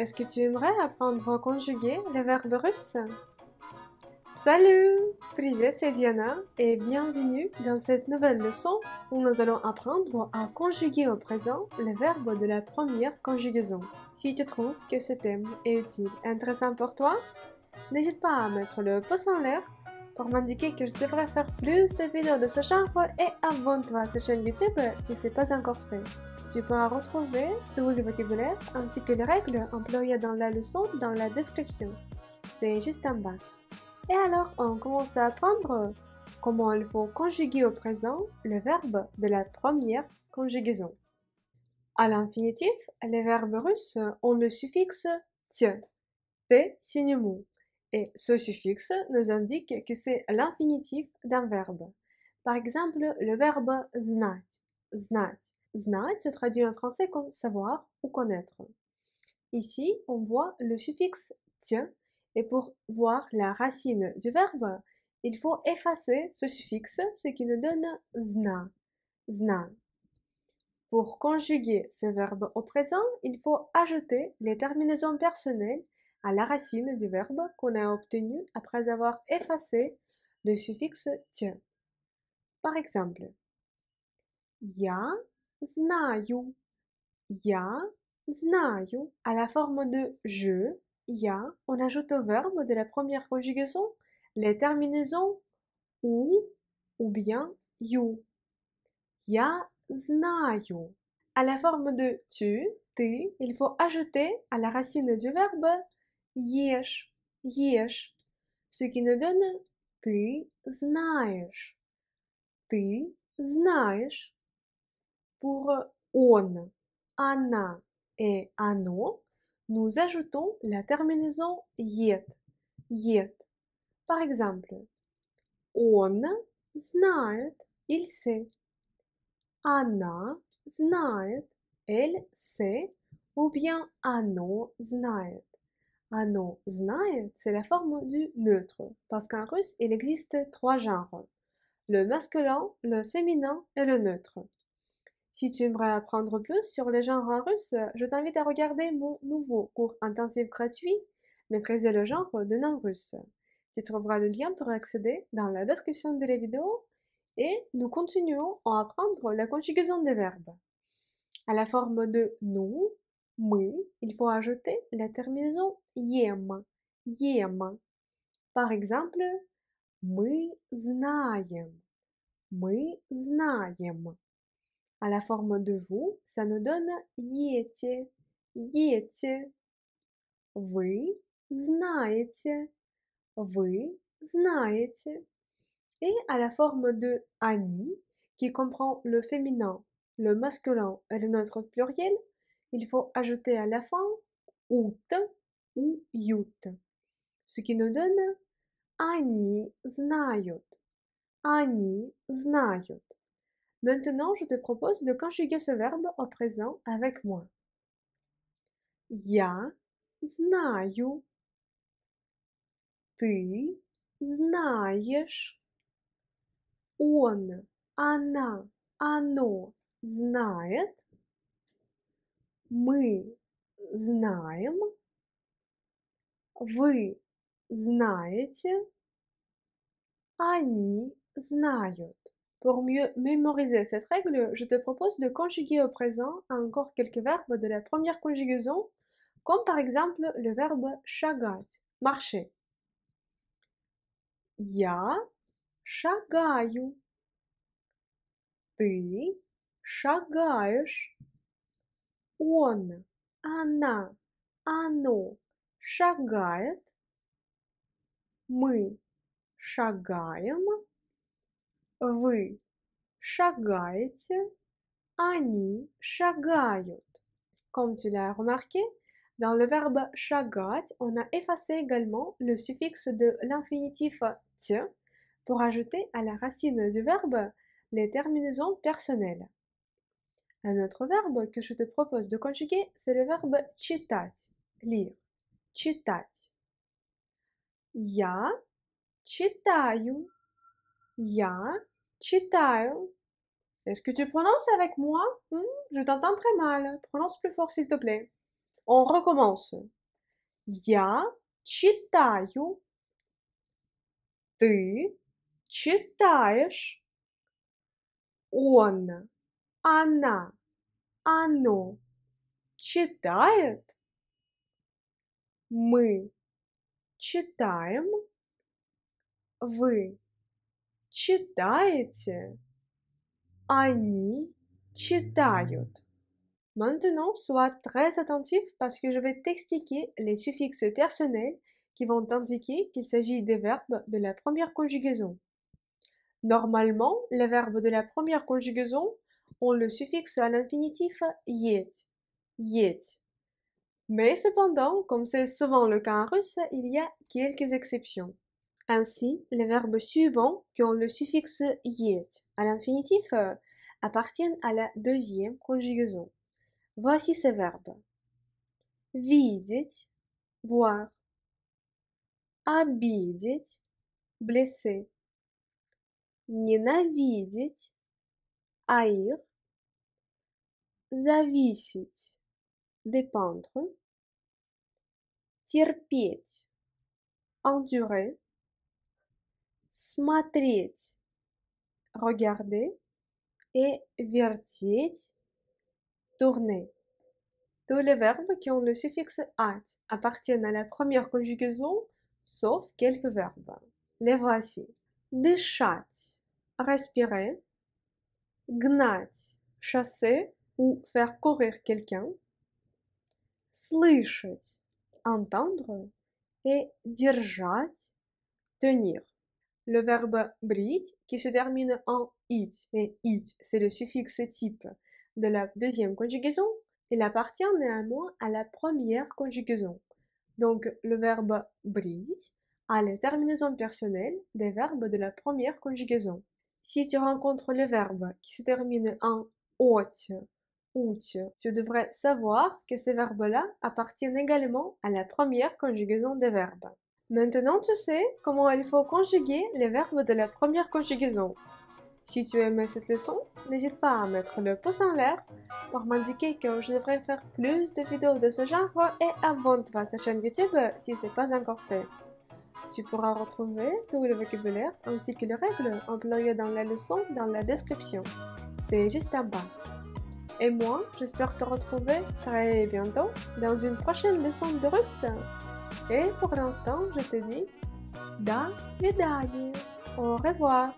Est-ce que tu aimerais apprendre à conjuguer les verbes russes? Salut! Привет, c'est Diana et bienvenue dans cette nouvelle leçon où nous allons apprendre à conjuguer au présent les verbes de la première conjugaison. Si tu trouves que ce thème est utile et intéressant pour toi, n'hésite pas à mettre le pouce en l'air pour m'indiquer que je devrais faire plus de vidéos de ce genre et abonne-toi à cette chaîne YouTube si ce n'est pas encore fait. Tu pourras retrouver tout le vocabulaire ainsi que les règles employées dans la leçon dans la description. C'est juste en bas. Et alors, on commence à apprendre comment il faut conjuguer au présent le verbe de la première conjugaison. À l'infinitif, les verbes russes ont le suffixe «т», T signe mot. Et ce suffixe nous indique que c'est l'infinitif d'un verbe. Par exemple, le verbe знать, знать. Знать se traduit en français comme savoir ou connaître. Ici, on voit le suffixe «т» et pour voir la racine du verbe, il faut effacer ce suffixe, ce qui nous donne zna, zna. Pour conjuguer ce verbe au présent, il faut ajouter les terminaisons personnelles à la racine du verbe qu'on a obtenu après avoir effacé le suffixe «т». Par exemple, я знаю, я знаю. À la forme de je, я, on ajoute au verbe de la première conjugaison les terminaisons ou bien you. Я знаю. À la forme de tu, il faut ajouter à la racine du verbe ешь, ешь, ce qui nous donne ты знаешь, ты знаешь. Pour on, она et оно, nous ajoutons la terminaison ет, ет. Par exemple, он знает, il sait. Она знает, elle sait, ou bien оно знает. Оно знает, c'est la forme du neutre, parce qu'en russe, il existe trois genres, le masculin, le féminin et le neutre. Si tu aimerais apprendre plus sur les genres en russe, je t'invite à regarder mon nouveau cours intensif gratuit, Maîtriser le genre de nom russe. Tu trouveras le lien pour accéder dans la description de la vidéo et nous continuons à apprendre la conjugaison des verbes. À la forme de nous, мы, il faut ajouter la terminaison ем, ем. Par exemple, мы знаем, мы знаем. À la forme de vous, ça nous donne ете, ете. Вы знаете, вы знаете. Et à la forme de они, qui comprend le féminin, le masculin et le neutre pluriel, il faut ajouter à la fin ут ou ют, ce qui nous donne они знают, они знают. Maintenant, je te propose de conjuguer ce verbe au présent avec moi. Я знаю, ты знаешь, он, она, оно знает, мы знаем, вы знаете, они знают. Pour mieux mémoriser cette règle, je te propose de conjuguer au présent encore quelques verbes de la première conjugaison, comme par exemple le verbe шагать, marcher. Я шагаю. Ты шагаешь. Он, она, оно шагает. Мы шагаем. Вы шагаете. Они шагают. Comme tu l'as remarqué, dans le verbe шагать, on a effacé également le suffixe de l'infinitif «т» pour ajouter à la racine du verbe les terminaisons personnelles. Un autre verbe que je te propose de conjuguer, c'est le verbe читать, lire. Читать. Я читаю. Я читаю. Est-ce que tu prononces avec moi? Je t'entends très mal. Prononce plus fort s'il te plaît. On recommence. Я читаю. Ты читаешь. Он, она, оно читает. Мы читаем. Вы читаете. Они читают. Maintenant, sois très attentif parce que je vais t'expliquer les suffixes personnels qui vont t'indiquer qu'il s'agit des verbes de la première conjugaison. Normalement, les verbes de la première conjugaison ont le suffixe à l'infinitif yet, yet. Mais cependant, comme c'est souvent le cas en russe, il y a quelques exceptions. Ainsi, les verbes suivants qui ont le suffixe yet à l'infinitif appartiennent à la deuxième conjugaison. Voici ces verbes. Видеть, voir. Обидеть, blesser. Ненавидеть, haïr. Зависеть, dépendre. Терпеть, endurer. Смотреть, regarder. Et вертеть, tourner. Tous les verbes qui ont le suffixe at appartiennent à la première conjugaison, sauf quelques verbes. Les voici. Дышать, respirer. Гнать, chasser ou faire courir quelqu'un. Слышать, entendre. Et держать, tenir. Le verbe брить, qui se termine en it, et it, c'est le suffixe type de la deuxième conjugaison, il appartient néanmoins à la première conjugaison. Donc, le verbe брить a les terminaisons personnelles des verbes de la première conjugaison. Si tu rencontres le verbe qui se termine en ot, out, tu devrais savoir que ces verbes-là appartiennent également à la première conjugaison des verbes. Maintenant, tu sais comment il faut conjuguer les verbes de la première conjugaison. Si tu aimais cette leçon, n'hésite pas à mettre le pouce en l'air pour m'indiquer que je devrais faire plus de vidéos de ce genre et abonne-toi à cette chaîne YouTube si ce n'est pas encore fait. Tu pourras retrouver tout le vocabulaire ainsi que les règles employées dans la leçon dans la description. C'est juste en bas. Et moi, j'espère te retrouver très bientôt dans une prochaine leçon de russe. Et pour l'instant, je te dis, до свидания, au revoir.